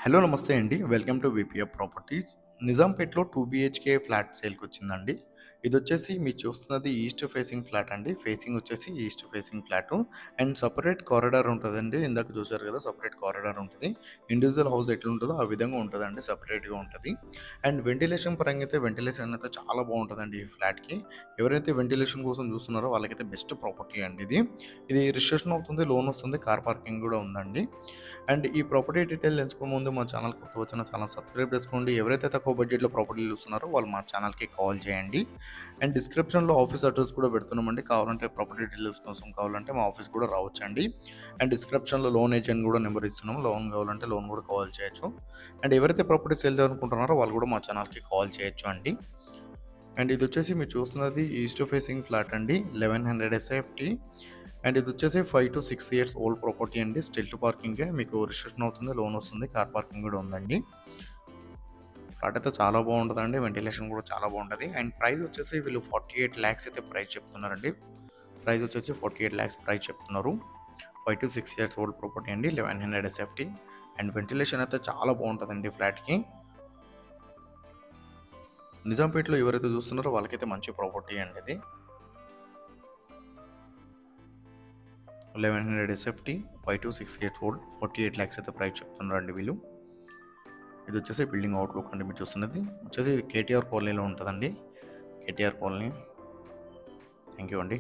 Hello నమస్తే అండి. Welcome to VPF properties. నిజాంపేట్‌లో 2 బీహెచ్‌కే ఫ్లాట్ సేల్‌కొచ్చిందండి. ఇదొచ్చేసి మీరు చూస్తున్నది ఈస్ట్ ఫేసింగ్ ఫ్లాట్ అండి. ఫేసింగ్ వచ్చేసి east facing flat and separate corridor ఉంటదండి. ఇందాక చూసారు కదా! సెపరేట్ కారిడార్ ఉంటది. ఇండివిడ్యువల్ హౌస్ ఎట్లుంటదో ఆ విధంగా ఉంటదండి. సెపరేట్‌గా ఉంటది. అండ్ వెంటిలేషన్ పరంగా అయితే వెంటిలేషన్ అయితే చాలా బావుంటదండి ఈ ఫ్లాట్‌కి. ఎవరైతే వెంటిలేషన్ కోసం చూస్తున్నారో వాళ్ళకైతే బెస్ట్ ప్రాపర్టీ అండి ఇది. ఇది రిజిస్ట్రేషన్ అవుతుంది, లోన్ వస్తుంది, కార్ పార్కింగ్ కూడా ఉందండి. అండ్ ఈ ప్రాపర్టీ డీటెయిల్ తెలుసుకో ముందు మా ఛానల్ కొత్త వచ్చిన ఛానల్ సబ్స్క్రైబ్ చేసుకోండి. ఎవరైతే తక్కువ బడ్జెట్‌లో ప్రాపర్టీలు చూస్తున్నారో వాళ్ళు మా ఛానల్‌కి కాల్ చేయండి. అండ్ డిస్క్రిప్షన్‌లో ఆఫీస్ అడ్రస్ కూడా పెడుతున్నామండి. కావాలంటే ప్రాపర్టీ డీటెయిల్స్ కోసం కావాలంటే మా ఆఫీస్ కూడా రావచ్చండి. అండ్ డిస్క్రిప్షన్‌లో లోన్ ఏజెంట్ కూడా నెంబర్ ఇస్తున్నాము. లోన్ కావాలంటే లోన్ కూడా కాల్ చేయొచ్చు. అండ్ ఎవరైతే ప్రాపర్టీ సేల్ చేయాలనుకుంటున్నారో వాళ్ళు కూడా మా ఛానల్‌కి కాల్ చేయొచ్చు అండి. అండ్ ఇదొచ్చేసి మీరు చూస్తున్నది ఈస్ట్ ఫేసింగ్ ఫ్లాట్ అండి. 1100 ఎస్ఎఫ్టీ. అండ్ ఇదొచ్చేసి 5-6 ఇయర్స్ ఓల్డ్ ప్రాపర్టీ అండి. స్టిల్ట్ పార్కింగే. మీకు రిజిస్ట్రేషన్ అవుతుంది, లోన్ వస్తుంది, కార్ పార్కింగ్ కూడా ఉందండి. ఫ్లాట్ అయితే చాలా బాగుంటుందండి. వెంటిలేషన్ కూడా చాలా బాగుంటుంది. అండ్ ప్రైస్ వచ్చేసి వీళ్ళు 48 lakhs అయితే ప్రైస్ చెప్తున్నారండి. ప్రైస్ వచ్చేసి 48 lakhs ప్రైస్ చెప్తున్నారు. 5-6 ఇయర్స్ ఓల్డ్ ప్రాపర్టీ అండి. 1100 ఎస్ఎఫ్టీ. అండ్ వెంటిలేషన్ అయితే చాలా బాగుంటుందండి ఫ్లాట్‌కి. నిజాంపేటలో ఎవరైతే చూస్తున్నారో వాళ్ళకైతే మంచి ప్రాపర్టీ అండి ఇది. 1100 ఎస్ఎఫ్టీ, 5-6 ఇయర్స్ ఓల్డ్, 48 lakhs అయితే ప్రైస్ చెప్తున్నారండి వీళ్ళు. ఇది వచ్చేసి బిల్డింగ్ అవుట్లుక్ అండి మీరు చూస్తున్నది. వచ్చేసి ఇది కేటీఆర్ కాలనీలో ఉంటుందండి. కేటీఆర్ కాలనీ. థ్యాంక్ యూ అండి.